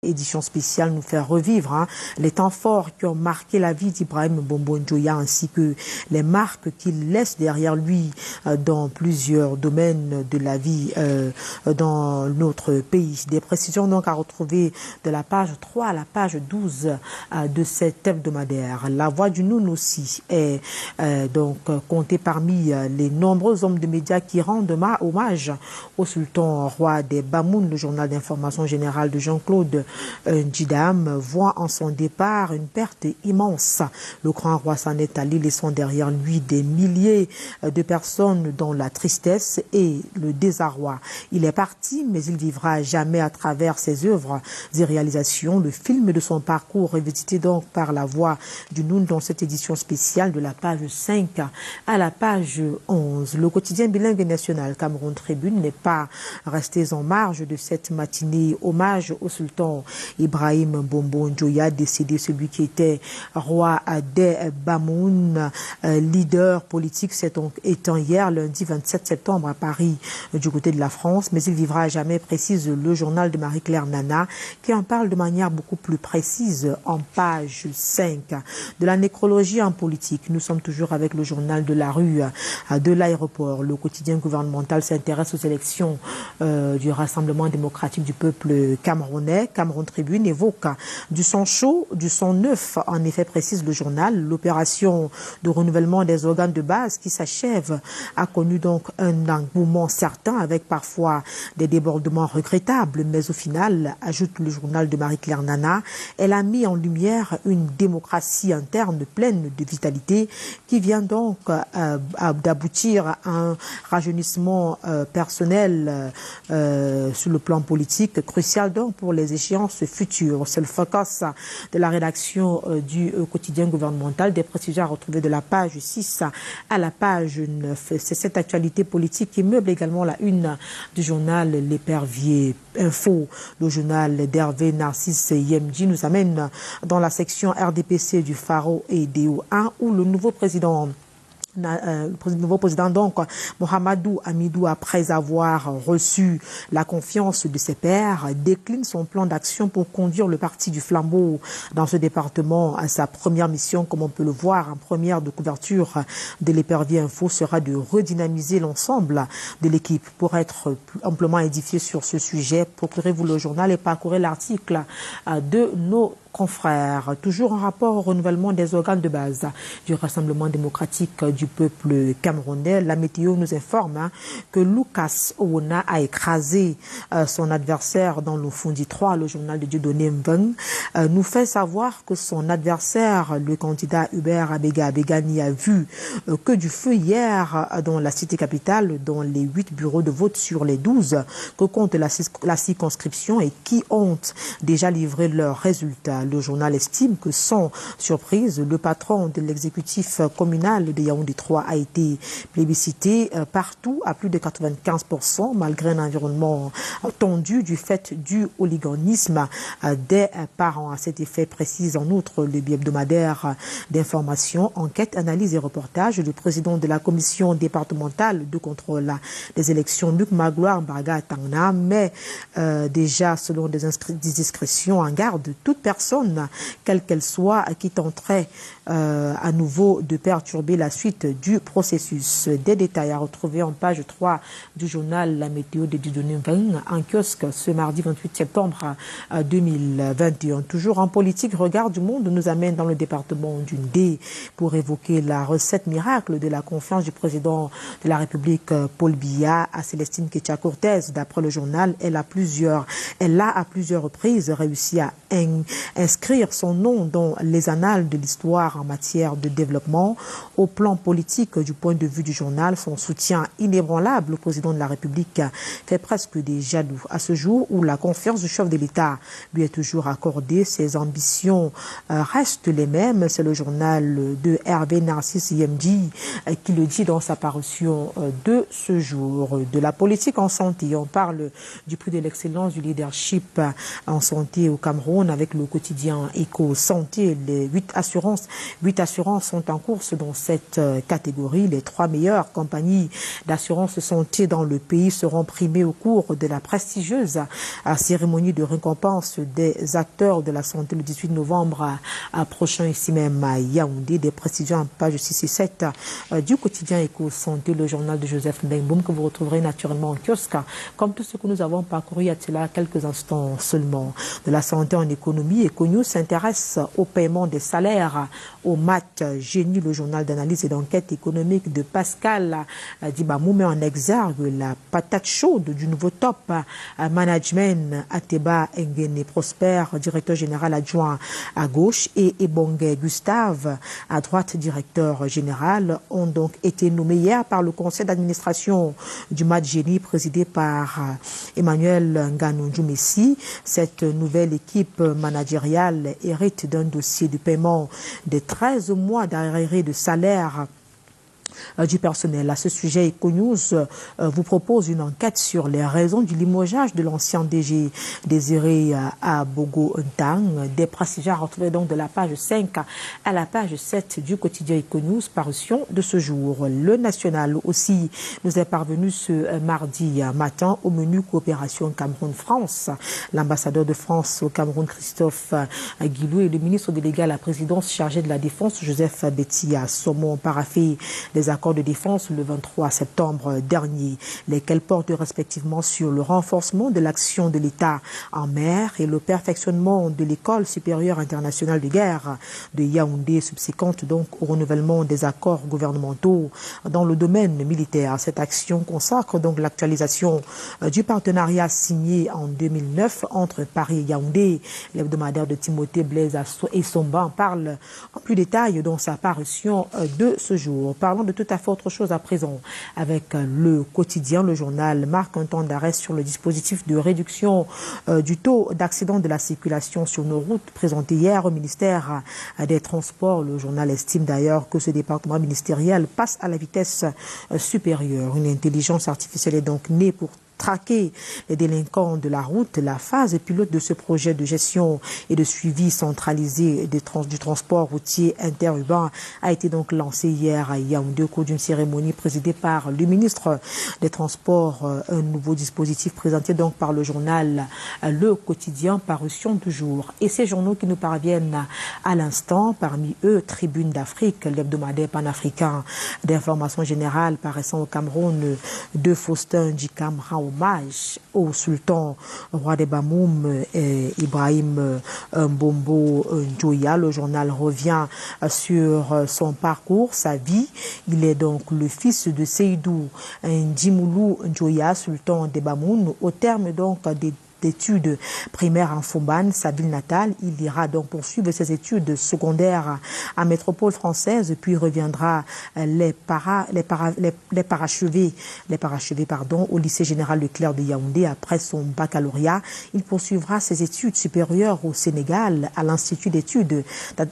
édition spéciale nous fait revivre les temps forts qui ont marqué la vie d'Ibrahim Bombo Njoya ainsi que les marques qu'il laisse derrière lui dans plusieurs domaines de la vie dans notre pays. Des précisions donc à retrouver de la page 3 à la page 12 de cet hebdomadaire. La Voix du Noun aussi est donc comptée parmi les nombreux hommes de médias qui rendent hommage au sultan roi des Bamoun. Le journal d'information générale de Jean-Claude Ndjidam voit en son départ une perte immense. Le grand roi s'en est allé, laissant derrière lui des milliers de personnes dans la tristesse et le désarroi. Il est parti, mais il vivra à jamais à travers ses œuvres et réalisations. Le film de son parcours revisité donc par La Voix du Noun dans cette édition spéciale de la page 5 à la page 11. Le quotidien bilingue national Cameroun Tribune n'est pas resté en marge de cette matinée. Hommage au sultan Ibrahim Bombo Njoya, décédé, celui qui était roi des Bamoun, leader politique. C'est donc étant hier, lundi 27 septembre à Paris, du côté de la France, mais il vivra à jamais, précise le journal de Marie-Claire Nana, qui en parle de manière beaucoup plus précise en page 5. De la nécrologie en politique, nous sommes toujours avec le journal de la rue de l'aéroport. Le quotidien gouvernemental s'intéresse aux élections du Rassemblement démocratique du peuple camerounais. Cameroun Tribune évoque du sang chaud, du sang neuf. En effet, précise le journal, l'opération de renouvellement des organes de base qui s'achève a connu donc un engouement certain avec parfois des débordements regrettables. Mais au final, ajoute le journal de Marie-Claire Nana, elle a mis en lumière une démocratie interne pleine de vitalité qui vient donc d'aboutir à un rajeunissement personnel sur le plan politique, crucial donc pour les échéances futures. C'est le focus de la rédaction du quotidien gouvernemental. Des précisions à retrouver de la page 6 à la page 9. C'est cette actualité politique qui meuble également la une du journal L'Épervier Info. Le journal d'Hervé Narcisse Yemji nous amène dans la section RDPC du Faro et DO1 où le nouveau président donc, Mohamedou Hamidou, après avoir reçu la confiance de ses pairs, décline son plan d'action pour conduire le parti du flambeau dans ce département. À sa première mission, comme on peut le voir en première de couverture de l'Épervier Info, sera de redynamiser l'ensemble de l'équipe. Pour être amplement édifié sur ce sujet, procurez-vous le journal et parcourez l'article de nos confrères. Toujours en rapport au renouvellement des organes de base du Rassemblement démocratique du peuple camerounais, la météo nous informe que Lucas Owona a écrasé son adversaire dans le Fondi 3. Le journal de Dieudonné Mveng nous fait savoir que son adversaire, le candidat Hubert Abega n'y a vu que du feu hier dans la cité capitale, dans les 8 bureaux de vote sur les 12 que compte la circonscription et qui ont déjà livré leurs résultats. Le journal estime que sans surprise, le patron de l'exécutif communal de Yaoundé 3 a été plébiscité partout à plus de 95%, malgré un environnement tendu du fait du hooliganisme des parents. À cet effet, précise en outre le bi-hebdomadaire d'information, enquête, analyse et reportage. Le président de la commission départementale de contrôle des élections, Luc Magloire Mbaga Tangna, met déjà, selon des discrétions, en garde toute personne, quelle qu'elle soit, qui tenterait à nouveau de perturber la suite du processus. Des détails à retrouver en page 3 du journal La Météo de Dieudonné Mveng en kiosque ce mardi 28 septembre 2021. Toujours en politique, Regard du Monde nous amène dans le département du Ndé pour évoquer la recette miracle de la confiance du président de la République Paul Biya à Célestine Kétia-Cortez. D'après le journal, elle a à plusieurs reprises réussi à inscrire son nom dans les annales de l'histoire en matière de développement. Au plan politique, du point de vue du journal, son soutien inébranlable au président de la République fait presque des jaloux. À ce jour où la confiance du chef de l'État lui est toujours accordée, ses ambitions restent les mêmes. C'est le journal de Hervé Narcisse Yemji qui le dit dans sa parution de ce jour. De la politique en santé, on parle du prix de l'excellence du leadership en santé au Cameroun avec le quotidien quotidien Éco-Santé. Les 8 assurances sont en course dans cette catégorie. Les 3 meilleures compagnies d'assurance santé dans le pays seront primées au cours de la prestigieuse cérémonie de récompense des acteurs de la santé le 18 novembre prochain ici même à Yaoundé. Des précisions en page 6 et 7 du quotidien Éco-Santé, le journal de Joseph Ndengboum, que vous retrouverez naturellement en kiosque, comme tout ce que nous avons parcouru il y a cela quelques instants seulement. De la santé en économie, Econews s'intéresse au paiement des salaires au maths génie. Le journal d'analyse et d'enquête économique de Pascal Dibamou met en exergue la patate chaude du nouveau top management. Ateba Ngene Prosper, directeur général adjoint à gauche, et Ebongue Gustave, à droite, directeur général, ont donc été nommés hier par le conseil d'administration du maths génie présidé par Emmanuel Nganou-Messi. Cette nouvelle équipe managériale hérite d'un dossier de paiement de 13 mois d'arrêt de salaire du personnel. À ce sujet, Econews vous propose une enquête sur les raisons du limogeage de l'ancien DG Désiré Abogo Ntang. Des précisions retrouvées donc de la page 5 à la page 7 du quotidien Econews, parution de ce jour. Le National aussi nous est parvenu ce mardi matin au menu coopération Cameroun-France. L'ambassadeur de France au Cameroun, Christophe Guilou, et le ministre délégué à la présidence chargé de la Défense, Joseph Bettia Somon, ont paraphé les accords de défense le 23 septembre dernier, lesquels portent respectivement sur le renforcement de l'action de l'État en mer et le perfectionnement de l'école supérieure internationale de guerre de Yaoundé, subséquente donc au renouvellement des accords gouvernementaux dans le domaine militaire. Cette action consacre donc l'actualisation du partenariat signé en 2009 entre Paris et Yaoundé. L'hebdomadaire de Timothée Blaise et Somba en parle en plus détail dans sa parution de ce jour. Parlons de tout à fait autre chose à présent avec le quotidien. Le journal marque un temps d'arrêt sur le dispositif de réduction du taux d'accident de la circulation sur nos routes présenté hier au ministère des Transports. Le journal estime d'ailleurs que ce département ministériel passe à la vitesse supérieure. Une intelligence artificielle est donc née pour traquer les délinquants de la route. La phase pilote de ce projet de gestion et de suivi centralisé du transport routier interurbain a été donc lancée hier à Yaoundé au cours d'une cérémonie présidée par le ministre des Transports. Un nouveau dispositif présenté donc par le journal Le Quotidien, parution du jour. Et ces journaux qui nous parviennent à l'instant, parmi eux Tribune d'Afrique, l'hebdomadaire panafricain d'information générale paraissant au Cameroun de Faustin Djikam rend hommage au sultan roi des Bamoum Ibrahim Mbombo Njoya. Le journal revient sur son parcours, sa vie. Il est donc le fils de Seydou Ndjimoulou Njoya, sultan des Bamoum. Au terme donc d'études primaires en Foumbane, sa ville natale, il ira donc poursuivre ses études secondaires en métropole française, puis reviendra les parachevés au lycée général Leclerc de Yaoundé. Après son baccalauréat, il poursuivra ses études supérieures au Sénégal à l'Institut d'études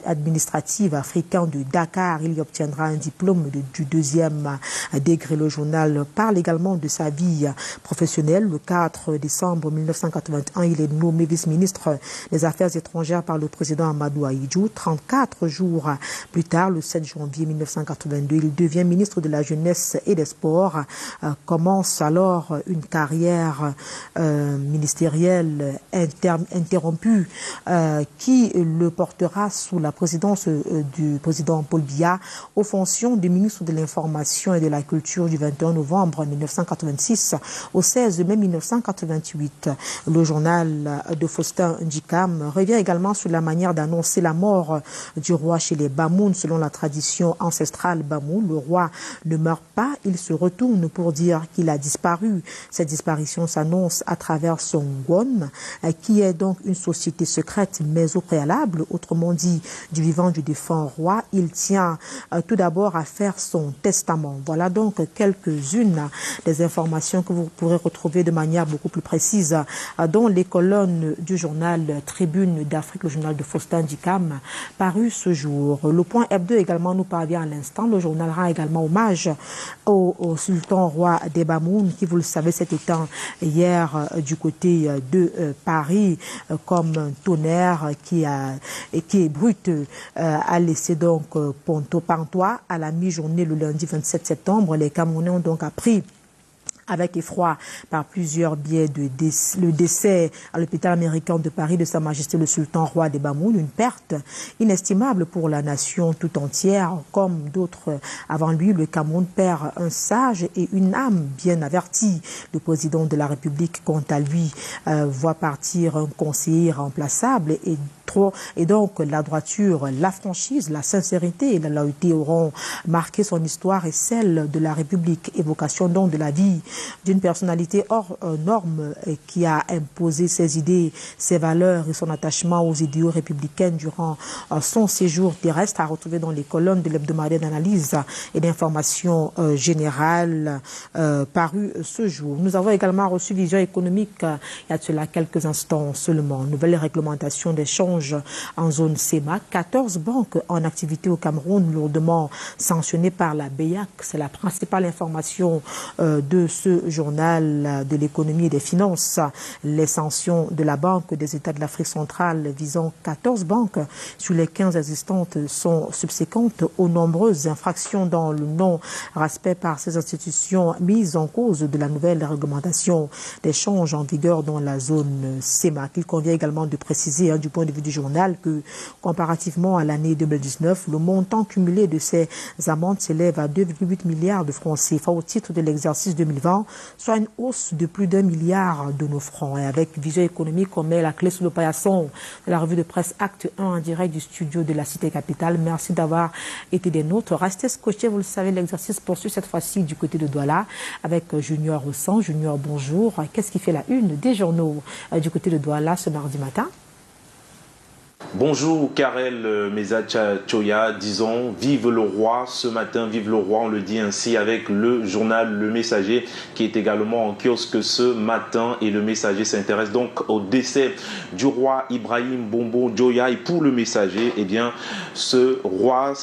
administratives africain de Dakar. Il y obtiendra un diplôme du 2e degré. Le journal parle également de sa vie professionnelle. Le 4 décembre 1981, il est nommé vice-ministre des Affaires étrangères par le président Amadou Ahidjo. 34 jours plus tard, le 7 janvier 1982, il devient ministre de la Jeunesse et des Sports. Commence alors une carrière ministérielle interrompue qui le portera sous la présidence du président Paul Biya aux fonctions de ministre de l'Information et de la Culture du 21 novembre 1986 au 16 mai 1988. Le journal de Faustin Ndjikam revient également sur la manière d'annoncer la mort du roi chez les Bamoun. Selon la tradition ancestrale Bamoun, le roi ne meurt pas, il se retourne pour dire qu'il a disparu. Cette disparition s'annonce à travers son Ngwon, qui est donc une société secrète, mais au préalable, autrement dit, du vivant du défunt roi, il tient tout d'abord à faire son testament. Voilà donc quelques-unes des informations que vous pourrez retrouver de manière beaucoup plus précise dans les colonnes du journal Tribune d'Afrique, le journal de Faustin Dikam, paru ce jour. Le Point Hebdo également nous parvient à l'instant. Le journal rend également hommage au sultan roi des Bamoun, qui, vous le savez, s'est éteint hier du côté de Paris comme un tonnerre qui est brut, a laissé donc Pantois à la mi-journée le lundi 27 septembre. Les Camerounais ont donc appris avec effroi par plusieurs biais le décès à l'hôpital américain de Paris de Sa Majesté le Sultan Roi des Bamoun, une perte inestimable pour la nation tout entière. Comme d'autres avant lui, le Cameroun perd un sage et une âme bien avertie. Le président de la République, quant à lui, voit partir un conseiller irremplaçable et donc la droiture, la franchise, la sincérité et la loyauté auront marqué son histoire et celle de la République. Évocation donc de la vie d'une personnalité hors norme qui a imposé ses idées, ses valeurs et son attachement aux idéaux républicains durant son séjour terrestre, à retrouver dans les colonnes de l'hebdomadaire d'analyse et d'information générale paru ce jour. Nous avons également reçu Vision économique il y a de cela quelques instants seulement. Nouvelle réglementation d'échange en zone CEMA. 14 banques en activité au Cameroun, lourdement sanctionnées par la BEAC. C'est la principale information de ce journal de l'économie et des finances. Les sanctions de la Banque des États de l'Afrique centrale visant 14 banques sur les 15 existantes sont subséquentes aux nombreuses infractions dans le non-respect par ces institutions mises en cause de la nouvelle réglementation d'échange en vigueur dans la zone CEMA. Il convient également de préciser du point de vue du journal que comparativement à l'année 2019, le montant cumulé de ces amendes s'élève à 2,8 milliards de francs CFA au titre de l'exercice 2020, soit une hausse de plus d'1 milliard de nos francs. Et avec Vision économique, on met la clé sous le paillasson de la revue de presse Acte 1 en direct du studio de la Cité Capitale. Merci d'avoir été des nôtres. Restez scotchés, vous le savez, l'exercice poursuit cette fois-ci du côté de Douala avec Junior Rossan. Junior, bonjour. Qu'est-ce qui fait la une des journaux du côté de Douala ce mardi matin? Bonjour Karel Mezacha Choya, disons vive le roi ce matin, vive le roi, on le dit ainsi avec le journal Le Messager qui est également en kiosque ce matin, et Le Messager s'intéresse donc au décès du roi Ibrahim Bombo Dioya. Et pour Le Messager, eh bien ce roi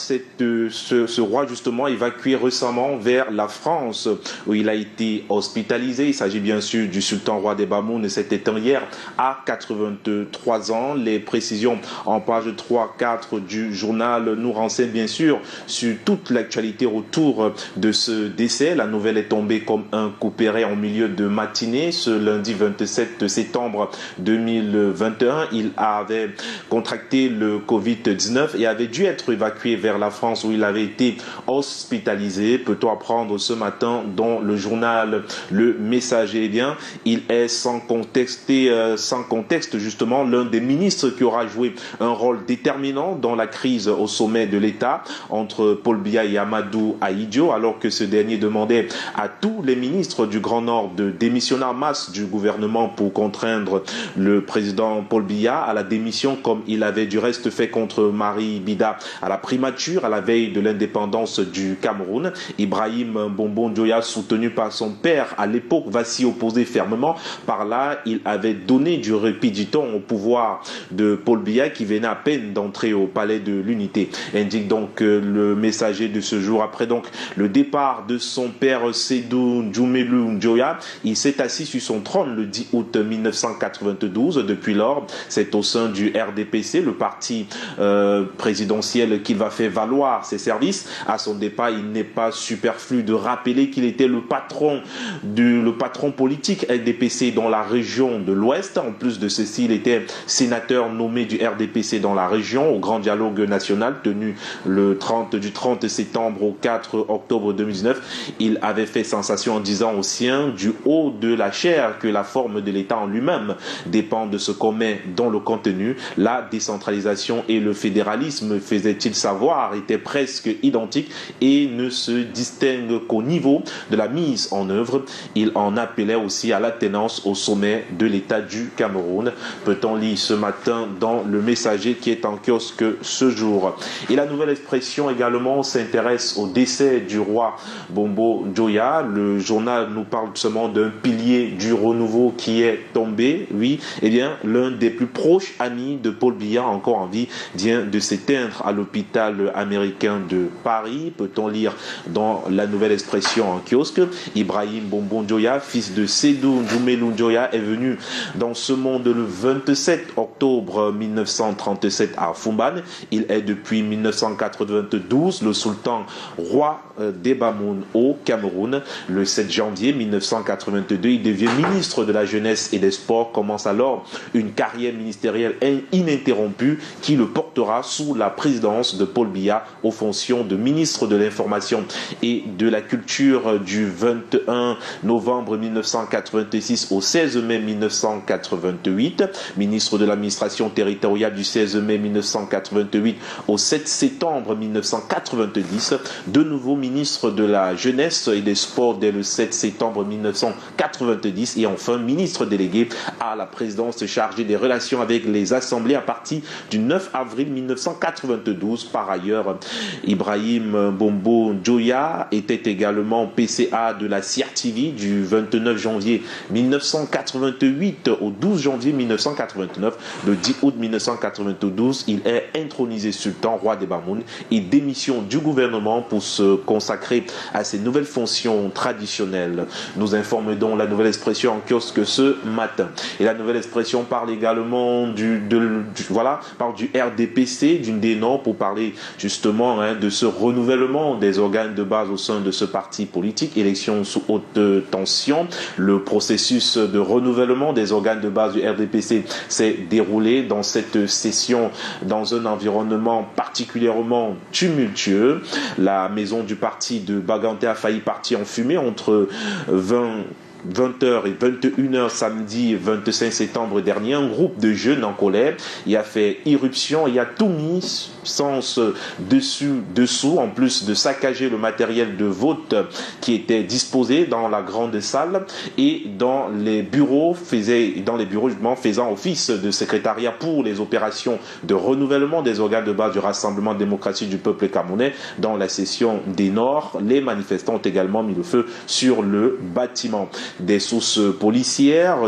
justement évacué récemment vers la France où il a été hospitalisé. Il s'agit bien sûr du sultan roi des Bamoun, s'est éteint hier à 83 ans. Les précisions en page 3-4 du journal nous renseigne bien sûr sur toute l'actualité autour de ce décès. La nouvelle est tombée comme un couperet en milieu de matinée ce lundi 27 septembre 2021. Il avait contracté le Covid-19 et avait dû être évacué vers la France où il avait été hospitalisé. Peut-on apprendre ce matin dans le journal Le Messager? Eh bien, il est sans contexte justement l'un des ministres qui aura joué un rôle déterminant dans la crise au sommet de l'État entre Paul Biya et Amadou Ahidjo, alors que ce dernier demandait à tous les ministres du Grand Nord de démissionner en masse du gouvernement pour contraindre le président Paul Biya à la démission, comme il avait du reste fait contre Marie Bida à la primature à la veille de l'indépendance du Cameroun. Ibrahim Bombo Dioya, soutenu par son père à l'époque, va s'y opposer fermement. Par là, il avait donné du répit, dit-on, au pouvoir de Paul Biya qui venait à peine d'entrer au palais de l'Unité, indique donc Le Messager de ce jour. Après donc le départ de son père Sédou Djoumélou Dioya, il s'est assis sur son trône le 10 août 1992. Depuis lors, c'est au sein du RDPC, le parti présidentiel, qu'il va faire valoir ses services. À son départ, il n'est pas superflu de rappeler qu'il était le patron politique RDPC dans la région de l'Ouest. En plus de ceci, il était sénateur nommé du RDPC dans la région au Grand Dialogue National tenu du 30 septembre au 4 octobre 2019. Il avait fait sensation en disant aux siens du haut de la chair que la forme de l'État en lui-même dépend de ce qu'on met dans le contenu. La décentralisation et le fédéralisme, faisait-il savoir, étaient presque identiques et ne se distinguent qu'au niveau de la mise en œuvre. Il en appelait aussi à l'attenance au sommet de l'État du Cameroun. Peut-on lire ce matin dans Le Messager qui est en kiosque ce jour. Et la Nouvelle Expression également s'intéresse au décès du roi Bombo Njoya. Le journal nous parle seulement d'un pilier du renouveau qui est tombé. Oui, eh bien, l'un des plus proches amis de Paul Biya, encore en vie, vient de s'éteindre à l'hôpital américain de Paris. Peut-on lire dans la Nouvelle Expression en kiosque. Ibrahim Bombo Njoya, fils de Sédou Doumelou Njoya, est venu dans ce monde le 27 octobre 1937 à Fumban. Il est depuis 1992 le sultan roi d'Ebamoun au Cameroun. Le 7 janvier 1982, il devient ministre de la Jeunesse et des Sports. Commence alors une carrière ministérielle ininterrompue qui le portera sous la présidence de Paul Biya aux fonctions de ministre de l'Information et de la Culture du 21 novembre 1986 au 16 mai 1988, ministre de l'administration territoriale du 16 mai 1988 au 7 septembre 1990, de nouveau ministre de la Jeunesse et des Sports dès le 7 septembre 1990 et enfin ministre délégué à la présidence chargée des relations avec les assemblées à partir du 9 avril 1992. Par ailleurs, Ibrahim Bombo Njoya était également PCA de la CRTV du 29 janvier 1988 au 12 janvier 1989. Le 10 août 1992, il est intronisé sultan, roi d'Ebamoun. Il démissionne du gouvernement pour se consacrer à ses nouvelles fonctions traditionnelles. Nous informe donc la Nouvelle Expression en kiosque ce matin. Et la Nouvelle Expression parle également du RDPC, d'une des noms, pour parler justement de ce renouvellement des organes de base au sein de ce parti politique. Élection sous haute tension. Le processus de renouvellement des organes de base du RDPC s'est déroulé dans cette session dans un environnement particulièrement tumultueux. La maison du parti de Baganté a failli partir en fumée entre 20h et 21h samedi 25 septembre dernier. Un groupe de jeunes en colère y a fait irruption, y a tout mis sens dessous, en plus de saccager le matériel de vote qui était disposé dans la grande salle et dans les bureaux faisant office de secrétariat pour les opérations de renouvellement des organes de base du Rassemblement démocratique du peuple camerounais. Dans la session des Nord, les manifestants ont également mis le feu sur le bâtiment. Deux sources policières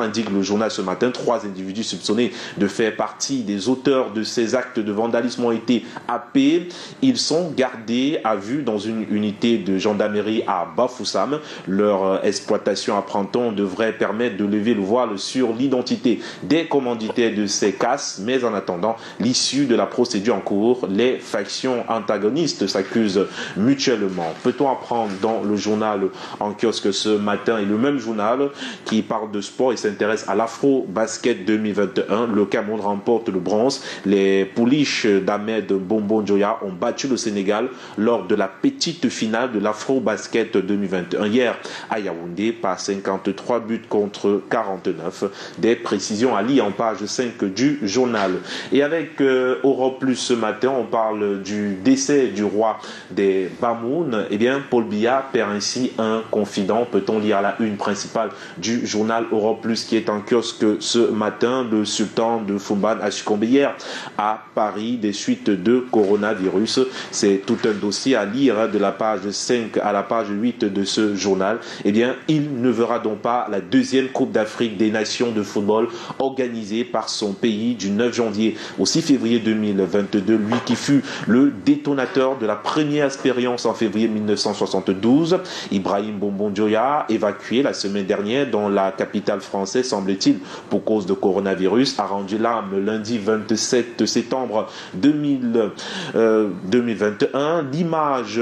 indiquent le journal ce matin. 3 individus soupçonnés de faire partie des auteurs de ces actes de vandalisme ont été happés. Ils sont gardés à vue dans une unité de gendarmerie à Bafoussam. Leur exploitation, apprend-on, devrait permettre de lever le voile sur l'identité des commanditaires de ces casses. Mais en attendant l'issue de la procédure en cours, les factions antagonistes s'accusent mutuellement. Peut-on apprendre dans le journal en kiosque ce matin, et le même journal qui parle de sport et s'intéresse à l'Afro Basket 2021. Le Cameroun remporte le bronze. Les pouliches d'Ahmed Bombo Njoya ont battu le Sénégal lors de la petite finale de l'Afro Basket 2021 hier à Yaoundé par 53 buts contre 49. Des précisions à lire en page 5 du journal. Et avec Europe Plus ce matin, on parle du décès du roi des Bamoun. Eh bien, Paul Biya perd ainsi un confident. Peut-on lire la une principale du journal Europe Plus qui est en kiosque ce matin. Le sultan de Fumban a succombé hier à Paris des suites de coronavirus. C'est tout un dossier à lire de la page 5 à la page 8 de ce journal. Eh bien, il ne verra donc pas la deuxième Coupe d'Afrique des Nations de football organisée par son pays du 9 janvier au 6 février 2022. Lui qui fut le détonateur de la première expérience en février 1972. Ibrahim Bombo Njoya, évacué la semaine dernière dans la capitale française, semble-t-il, pour cause de coronavirus, a rendu l'âme lundi 27 septembre 2021. L'image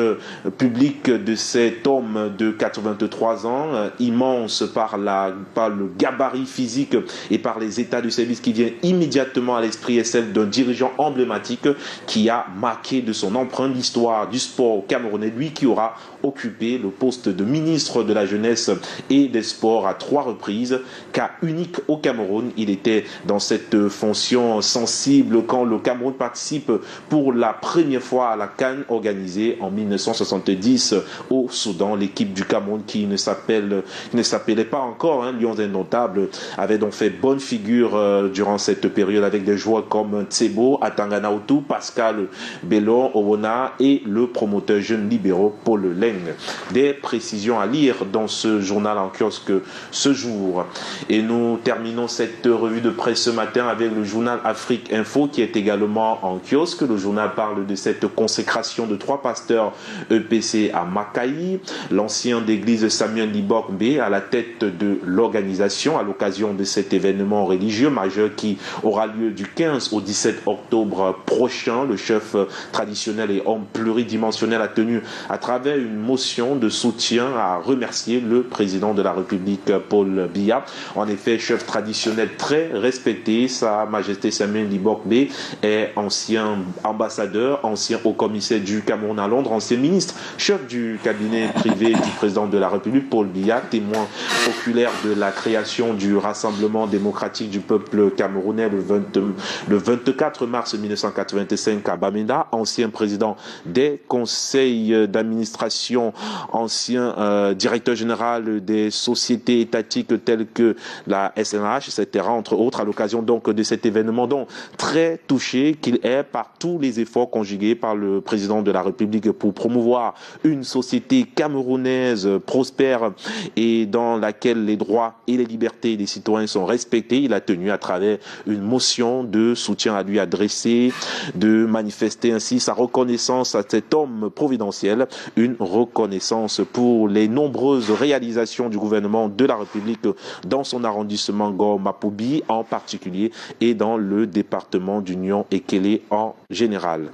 publique de cet homme de 83 ans, immense par le gabarit physique et par les états de service qui vient immédiatement à l'esprit, est celle d'un dirigeant emblématique qui a marqué de son empreinte l'histoire du sport camerounais, lui qui aura occupé le poste de ministre de la jeunesse et des sports à 3 reprises. Cas unique au Cameroun, il était dans cette fonction sensible quand le Cameroun participe pour la première fois à la CAN organisée en 1970 au Soudan. L'équipe du Cameroun qui ne s'appelait pas encore Lions Indomptables avait donc fait bonne figure durant cette période avec des joueurs comme Tsebo, Atangana Outou, Pascal Bellon, Owona et le promoteur jeune libéraux Paul Leng. Des précisions à lire dans ce journal en kiosque ce jour. Et nous terminons cette revue de presse ce matin avec le journal Afrique Info qui est également en kiosque. Le journal parle de cette consécration de 3 pasteurs EPC à Makaï. L'ancien d'église Samuel Libokbe à la tête de l'organisation à l'occasion de cet événement religieux majeur qui aura lieu du 15 au 17 octobre prochain. Le chef traditionnel et homme pluridimensionnel a tenu à travers une motion de soutien à remercier le président de la République Paul Biya. En effet, chef traditionnel très respecté, Sa Majesté Samuel Libokbe est ancien ambassadeur, ancien haut-commissaire du Cameroun à Londres, ancien ministre, chef du cabinet privé du président de la République Paul Biya, témoin oculaire de la création du Rassemblement démocratique du peuple camerounais le 24 mars 1985 à Bamenda, ancien président des conseils d'administration, ancien directeur général des sociétés étatiques telles que la SNH, etc., entre autres, à l'occasion donc de cet événement, donc très touché qu'il est par tous les efforts conjugués par le président de la République pour promouvoir une société camerounaise prospère et dans laquelle les droits et les libertés des citoyens sont respectés. Il a tenu à travers une motion de soutien à lui adressée, de manifester ainsi sa reconnaissance à cet homme providentiel, une reconnaissance pour les nombreuses réalisations du gouvernement de la République dans son arrondissement Goma-Poubi en particulier et dans le département d'Union Ekele en général.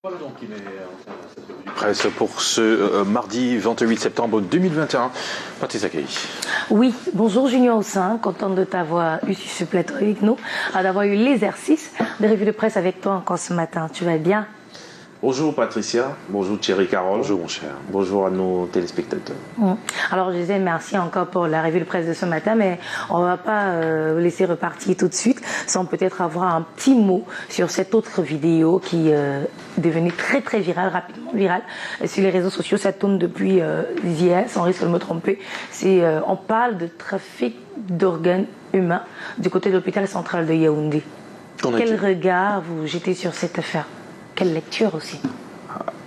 Voilà donc il est presse pour ce mardi 28 septembre 2021. Patricia Kay. Oui, bonjour Junior Ossin, contente de t'avoir eu sur ce plateau avec nous, d'avoir eu l'exercice de revue de presse avec toi encore ce matin. Tu vas bien? Bonjour Patricia, bonjour Thierry Carole. Bonjour mon cher. Bonjour à nos téléspectateurs. Alors je disais merci encore pour la revue de presse de ce matin, mais on ne va pas laisser repartir tout de suite sans peut-être avoir un petit mot sur cette autre vidéo qui est devenue très très virale, rapidement virale sur les réseaux sociaux. Ça tourne depuis hier, sans risque de me tromper. On parle de trafic d'organes humains du côté de l'hôpital central de Yaoundé. Quel regard vous jetez sur cette affaire? Quelle lecture aussi?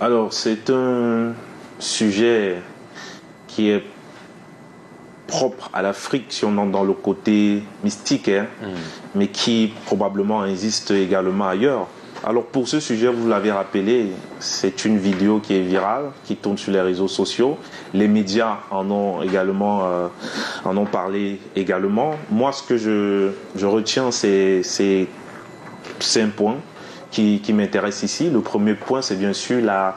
Alors, c'est un sujet qui est propre à l'Afrique, si on entre dans le côté mystique, mais qui probablement existe également ailleurs. Alors, pour ce sujet, vous l'avez rappelé, c'est une vidéo qui est virale, qui tourne sur les réseaux sociaux. Les médias en ont également en ont parlé également. Moi, ce que je retiens, c'est 5 points qui m'intéresse ici. Le premier point, c'est bien sûr la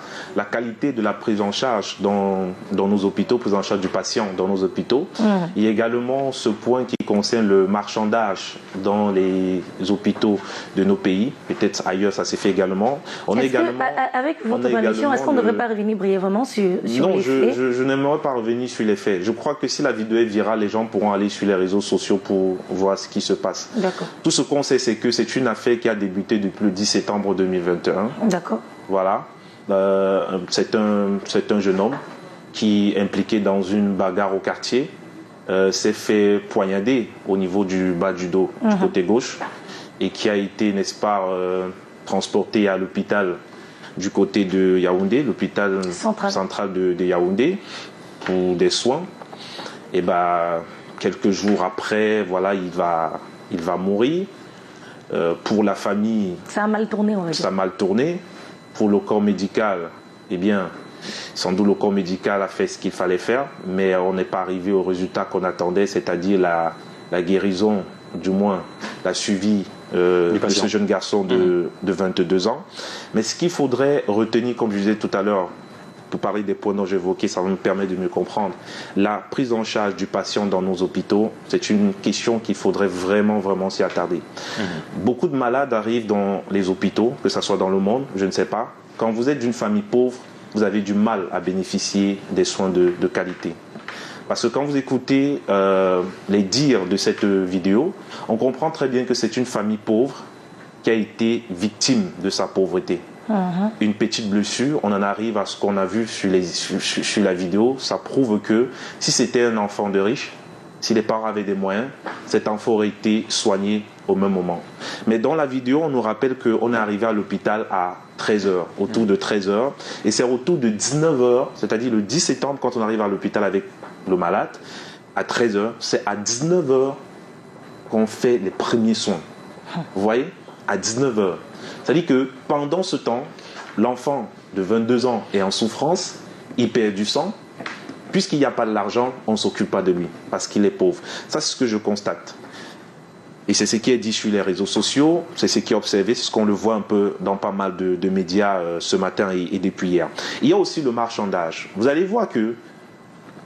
qualité de la prise en charge dans nos hôpitaux, prise en charge du patient dans nos hôpitaux. Il y a également ce point qui concerne le marchandage dans les hôpitaux de nos pays. Peut-être ailleurs, ça s'est fait également. Avec votre permission, est-ce qu'on ne devrait pas revenir brièvement sur non, les faits? je n'aimerais pas revenir sur les faits. Je crois que si la vidéo est virale, les gens pourront aller sur les réseaux sociaux pour voir ce qui se passe. D'accord. Tout ce qu'on sait, c'est que c'est une affaire qui a débuté depuis le 10 septembre 2021. D'accord. Voilà. C'est un jeune homme qui, impliqué dans une bagarre au quartier, s'est fait poignarder au niveau du bas du dos, du côté gauche, et qui a été, n'est-ce pas, transporté à l'hôpital du côté de Yaoundé, l'hôpital central de Yaoundé, pour des soins. Et quelques jours après, voilà, il va mourir. Pour la famille, ça a mal tourné, on va dire. Ça a mal tourné. Pour le corps médical, eh bien, sans doute le corps médical a fait ce qu'il fallait faire, mais on n'est pas arrivé au résultat qu'on attendait, c'est-à-dire la guérison, du moins la suivi de ce jeune garçon de 22 ans. Mais ce qu'il faudrait retenir, comme je disais tout à l'heure, pour parler des points dont j'évoquais, ça va me permettre de mieux comprendre. La prise en charge du patient dans nos hôpitaux, c'est une question qu'il faudrait vraiment, vraiment s'y attarder. Beaucoup de malades arrivent dans les hôpitaux, que ce soit dans le monde, je ne sais pas. Quand vous êtes d'une famille pauvre, vous avez du mal à bénéficier des soins de qualité. Parce que quand vous écoutez les dires de cette vidéo, on comprend très bien que c'est une famille pauvre qui a été victime de sa pauvreté. Une petite blessure, on en arrive à ce qu'on a vu sur la vidéo, ça prouve que si c'était un enfant de riche, si les parents avaient des moyens, cet enfant aurait été soigné au même moment. Mais dans la vidéo, on nous rappelle qu'on est arrivé à l'hôpital à 13h, autour de 13h, et c'est autour de 19h, c'est-à-dire le 10 septembre, quand on arrive à l'hôpital avec le malade, à 13h, c'est à 19h qu'on fait les premiers soins. Vous voyez? À 19h. C'est-à-dire que pendant ce temps, l'enfant de 22 ans est en souffrance, il perd du sang. Puisqu'il n'y a pas de l'argent, on ne s'occupe pas de lui, parce qu'il est pauvre. Ça, c'est ce que je constate. Et c'est ce qui est dit sur les réseaux sociaux, c'est ce qui est observé, c'est ce qu'on le voit un peu dans pas mal de médias ce matin et depuis hier. Il y a aussi le marchandage. Vous allez voir que,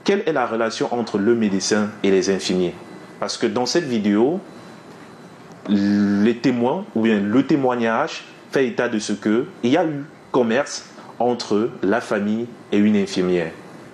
quelle est la relation entre le médecin et les infirmiers? Parce que dans cette vidéo, les témoins, ou bien le témoignage, fait état de ce qu'il y a eu commerce entre la famille et une infirmière.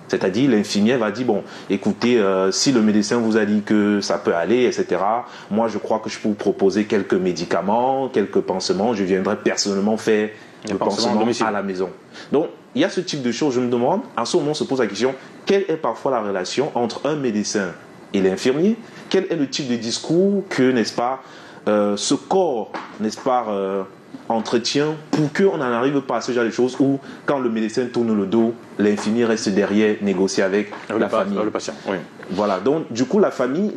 C'est-à-dire, l'infirmière va dire, bon, écoutez, si le médecin vous a dit que ça peut aller, etc., moi, je crois que je peux vous proposer quelques médicaments, quelques pansements, je viendrai personnellement faire le pansement à la maison. Donc, il y a ce type de choses, je me demande, à ce moment, on se pose la question, quelle est parfois la relation entre un médecin et l'infirmier? Quel est le type de discours que, n'est-ce pas, ce corps, n'est-ce pas, entretien pour qu'on n'en arrive pas à ce genre de choses où quand le médecin tourne le dos, l'infirmier reste derrière, négocier avec la famille. Le patient, oui. Voilà, donc du coup la famille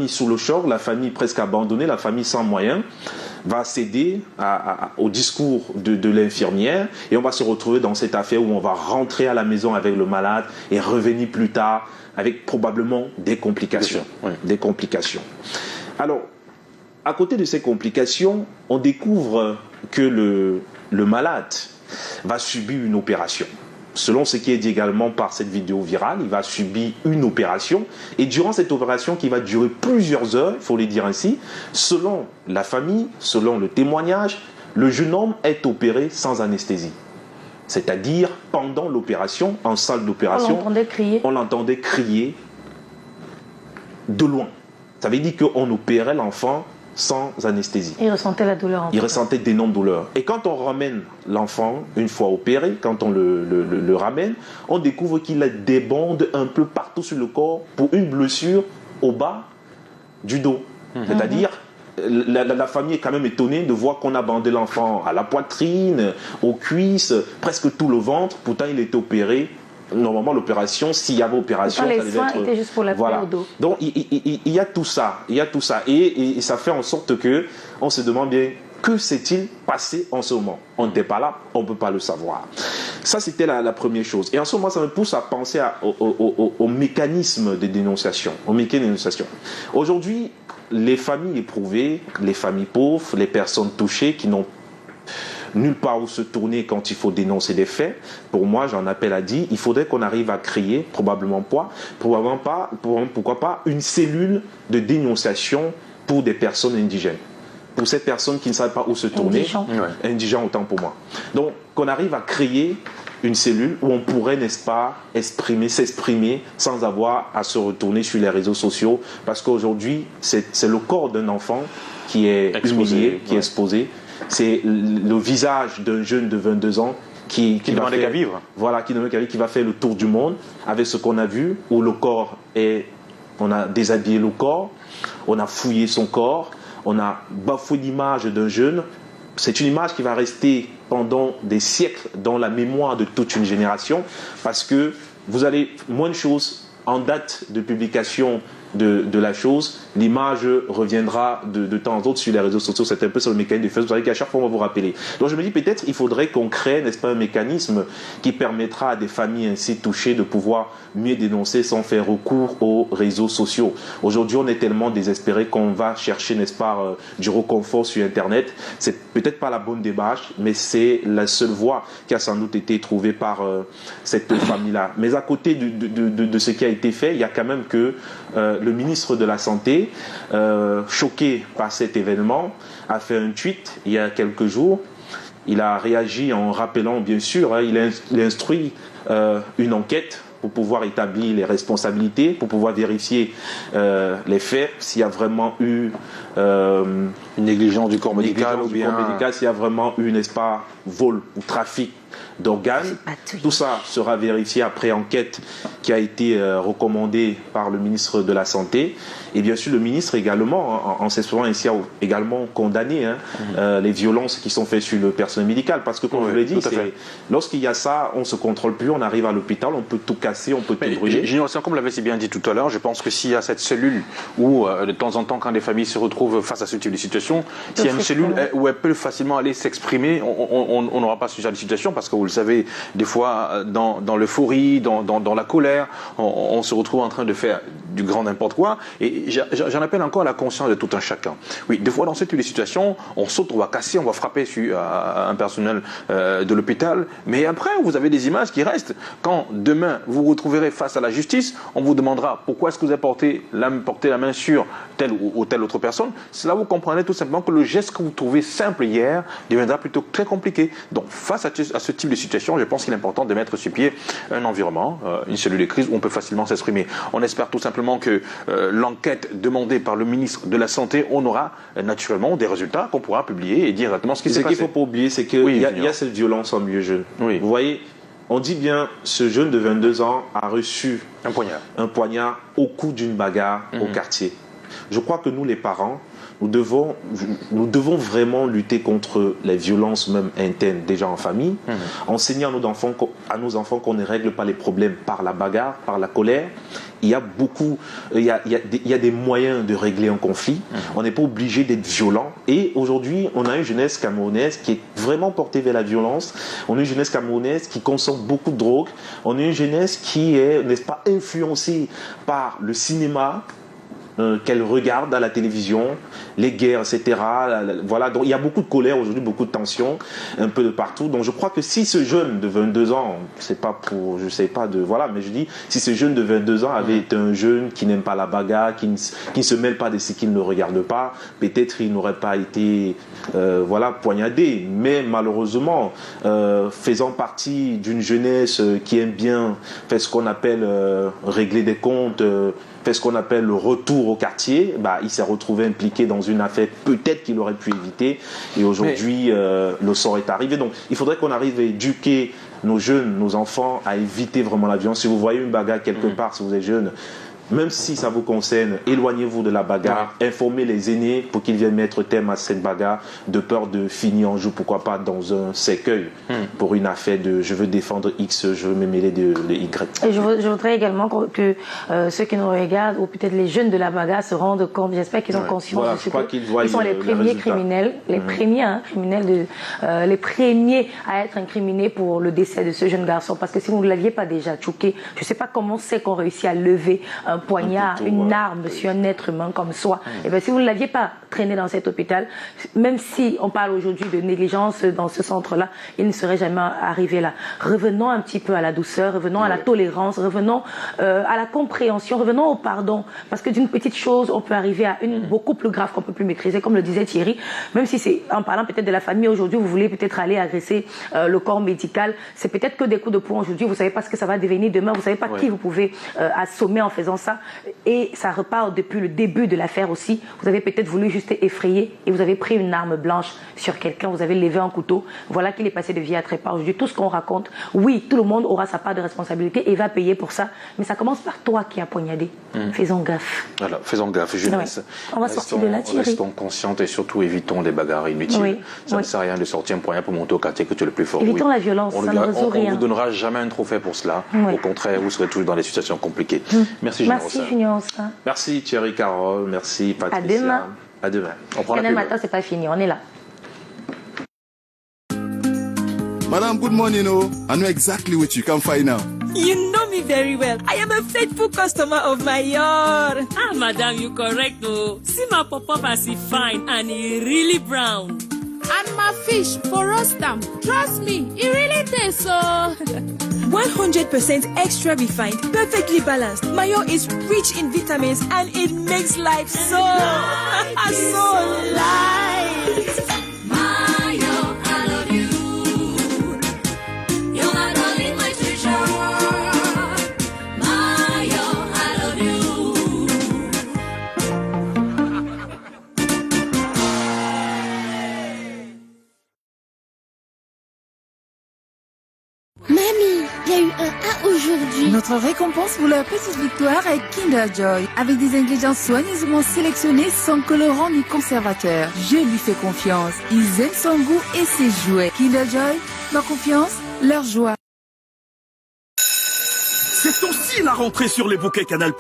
sous le choc, la famille presque abandonnée, la famille sans moyens, va céder au discours de l'infirmière et on va se retrouver dans cette affaire où on va rentrer à la maison avec le malade et revenir plus tard avec probablement des complications. Oui. Des complications. Alors, à côté de ces complications, on découvre que le malade va subir une opération. Selon ce qui est dit également par cette vidéo virale, il va subir une opération. Et durant cette opération qui va durer plusieurs heures, il faut le dire ainsi, selon la famille, selon le témoignage, le jeune homme est opéré sans anesthésie. C'est-à-dire, pendant l'opération, en salle d'opération, on l'entendait crier de loin. Ça veut dire qu'on opérait l'enfant sans anesthésie. Il ressentait la douleur. Il ressentait d'énormes douleurs. Et quand on ramène l'enfant, une fois opéré, quand on le ramène, on découvre qu'il a des bandes un peu partout sur le corps pour une blessure au bas du dos. C'est-à-dire, la famille est quand même étonnée de voir qu'on a bandé l'enfant à la poitrine, aux cuisses, presque tout le ventre. Pourtant, il était opéré. Normalement, l'opération, s'il y avait opération, les ça devait soins être... étaient juste pour la au dos. Donc, il y a tout ça. Il y a tout ça. Et ça fait en sorte que on se demande bien, que s'est-il passé en ce moment? On n'était pas là, on ne peut pas le savoir. Ça, c'était la première chose. Et en ce moment, ça me pousse à penser au mécanisme de dénonciation. Aujourd'hui, les familles éprouvées, les familles pauvres, les personnes touchées qui n'ont nulle part où se tourner quand il faut dénoncer des faits. Pour moi, j'en appelle à dire, il faudrait qu'on arrive à créer, pourquoi pas, une cellule de dénonciation pour des personnes indigènes. Pour ces personnes qui ne savent pas où se tourner, indigents autant pour moi. Donc, qu'on arrive à créer une cellule où on pourrait, n'est-ce pas, s'exprimer sans avoir à se retourner sur les réseaux sociaux, parce qu'aujourd'hui, c'est le corps d'un enfant qui est humilié, qui est exposé. C'est le visage d'un jeune de 22 ans qui demandait qu'à vivre. Voilà, qui va faire le tour du monde avec ce qu'on a vu, où le corps on a déshabillé le corps, on a fouillé son corps, on a bafoué l'image d'un jeune. C'est une image qui va rester pendant des siècles dans la mémoire de toute une génération, parce que vous allez, moins de choses en date de publication de la chose, l'image reviendra de temps en temps sur les réseaux sociaux. C'est un peu sur le mécanisme de Facebook. Vous savez qu'à chaque fois on va vous rappeler. Donc je me dis peut-être il faudrait qu'on crée, n'est-ce pas, un mécanisme qui permettra à des familles ainsi touchées de pouvoir mieux dénoncer sans faire recours aux réseaux sociaux. Aujourd'hui on est tellement désespéré qu'on va chercher, n'est-ce pas, du réconfort sur Internet. C'est peut-être pas la bonne démarche, mais c'est la seule voie qui a sans doute été trouvée par cette famille-là. Mais à côté de ce qui a été fait, il y a quand même que le ministre de la Santé, choqué par cet événement, a fait un tweet il y a quelques jours. Il a réagi en rappelant, bien sûr, il a instruit une enquête pour pouvoir établir les responsabilités, pour pouvoir vérifier les faits, s'il y a vraiment eu une négligence du corps médical ou bien s'il y a vraiment eu, n'est-ce pas, vol ou trafic d'organes. Tout ça sera vérifié après enquête qui a été recommandée par le ministre de la Santé. Et bien sûr, le ministre également, en s'exprimant ainsi, a également condamné les violences qui sont faites sur le personnel médical. Parce que, comme je vous l'ai dit, lorsqu'il y a ça, on ne se contrôle plus, on arrive à l'hôpital, on peut tout casser, on peut tout brûler. Comme vous l'avez si bien dit tout à l'heure, je pense que s'il y a cette cellule où, de temps en temps, quand les familles se retrouvent face à ce type de situation, s'il y a une cellule où elle peut facilement aller s'exprimer, on n'aura pas ce genre de situation parce que vous le savez, des fois, dans l'euphorie, dans la colère, on se retrouve en train de faire du grand n'importe quoi. Et j'en appelle encore à la conscience de tout un chacun. Oui, des fois, dans ce type de situation, on saute, on va casser, on va frapper sur un personnel de l'hôpital. Mais après, vous avez des images qui restent. Quand demain, vous vous retrouverez face à la justice, on vous demandera pourquoi est-ce que vous avez porté la main sur telle ou telle autre personne. C'est là où vous comprenez tout simplement que le geste que vous trouvez simple hier deviendra plutôt très compliqué. Donc, face à ce type de situation, je pense qu'il est important de mettre sur pied un environnement, une cellule de crise où on peut facilement s'exprimer. On espère tout simplement que l'enquête demandée par le ministre de la Santé, on aura naturellement des résultats qu'on pourra publier et dire exactement ce qui s'est passé. Ce qu'il ne faut pas oublier, c'est qu'il y a cette violence en milieu jeune. Oui. Vous voyez, on dit bien, ce jeune de 22 ans a reçu un poignard au coup d'une bagarre au quartier. Je crois que nous, les parents, nous devons vraiment lutter contre les violences même internes déjà en famille, enseigner à nos enfants qu'on ne règle pas les problèmes par la bagarre, par la colère. Il y a des moyens de régler un conflit. On n'est pas obligé d'être violent. Et aujourd'hui, on a une jeunesse camerounaise qui est vraiment portée vers la violence. On a une jeunesse camerounaise qui consomme beaucoup de drogue. On a une jeunesse qui est, n'est-ce pas, influencée par le cinéma, qu'elle regarde à la télévision, les guerres, etc. Voilà, donc il y a beaucoup de colère aujourd'hui, beaucoup de tensions, un peu de partout. Donc je crois que si ce jeune de 22 ans, c'est pas pour, je sais pas de, voilà, mais je dis, si ce jeune de 22 ans avait été un jeune qui n'aime pas la bagarre, qui ne se mêle pas de ce qu'il ne regarde pas, peut-être il n'aurait pas été, poignardé. Mais malheureusement, faisant partie d'une jeunesse qui aime bien faire ce qu'on appelle régler des comptes, fait ce qu'on appelle le retour au quartier, il s'est retrouvé impliqué dans une affaire peut-être qu'il aurait pu éviter. Et aujourd'hui, le sort est arrivé. Donc, il faudrait qu'on arrive à éduquer nos jeunes, nos enfants, à éviter vraiment la violence. Si vous voyez une bagarre quelque part, si vous êtes jeune, même si ça vous concerne, éloignez-vous de la bagarre, informez les aînés pour qu'ils viennent mettre terme à cette bagarre, de peur de finir en joue, pourquoi pas dans un cercueil, pour une affaire de je veux défendre X, je veux me mêler de Y. Et je voudrais également que ceux qui nous regardent, ou peut-être les jeunes de la bagarre, se rendent compte, j'espère qu'ils ont conscience de ce qu'ils sont les premiers criminels, les premiers criminels, les premiers à être incriminés pour le décès de ce jeune garçon. Parce que si vous ne l'aviez pas déjà choqué, je ne sais pas comment c'est qu'on réussit à lever un poignard, une arme sur un être humain comme soi. Et bien, si vous ne l'aviez pas traîné dans cet hôpital, même si on parle aujourd'hui de négligence dans ce centre-là, il ne serait jamais arrivé là. Revenons un petit peu à la douceur, revenons à la tolérance, revenons à la compréhension, revenons au pardon. Parce que d'une petite chose, on peut arriver à une beaucoup plus grave qu'on ne peut plus maîtriser, comme le disait Thierry. Même si c'est en parlant peut-être de la famille aujourd'hui, vous voulez peut-être aller agresser le corps médical, c'est peut-être que des coups de poing aujourd'hui, vous ne savez pas ce que ça va devenir demain, vous ne savez pas qui vous pouvez assommer en faisant ça, et ça repart depuis le début de l'affaire aussi. Vous avez peut-être voulu juste effrayer et vous avez pris une arme blanche sur quelqu'un, vous avez levé un couteau, voilà qu'il est passé de vie à trépas. Aujourd'hui, tout ce qu'on raconte, oui, tout le monde aura sa part de responsabilité et va payer pour ça, mais ça commence par toi qui as poignardé. Faisons gaffe. Voilà, faisons gaffe, jeunesse. On va sortir de là, Thierry. Restons conscients et surtout évitons les bagarres inutiles. Ça ne sert à rien de sortir un poignard pour monter au quartier que tu es le plus fort. Évitons la violence, ça ne résout rien. On ne vous donnera jamais un trophée pour cela. Au contraire, vous serez toujours dans des situations compliquées. Merci, Junior. Merci Thierry Carole, merci Patricia. À demain. À demain. On prend la pub. Matin, c'est pas fini, on est là. Madam, good morning. I know exactly what you can find now. You know me very well. I am a faithful customer of my yard. Ah, madam, you correct, though. See my pop-up as he fine and he really brown. And my fish for roastam. Trust me, it really tastes so. 100% extra refined, perfectly balanced. Mayo is rich in vitamins and it makes life so light. Mayo, I love you. You're my darling, my treasure. déjà eu un A aujourd'hui. Notre récompense pour leur petite victoire est Kinder Joy, avec des ingrédients soigneusement sélectionnés sans colorant ni conservateur. Je lui fais confiance. Ils aiment son goût et ses jouets. Kinder Joy, leur confiance, leur joie. C'est aussi la rentrée sur les bouquets Canal+.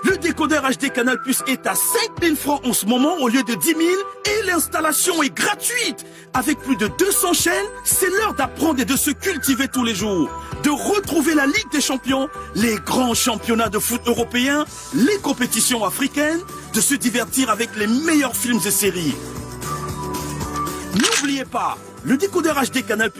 Le décodeur HD Canal+ est à 5 000 francs en ce moment au lieu de 10 000 et l'installation est gratuite. Avec plus de 200 chaînes, c'est l'heure d'apprendre et de se cultiver tous les jours. De retrouver la Ligue des Champions, les grands championnats de foot européens, les compétitions africaines, de se divertir avec les meilleurs films et séries. N'oubliez pas, le décodeur HD Canal+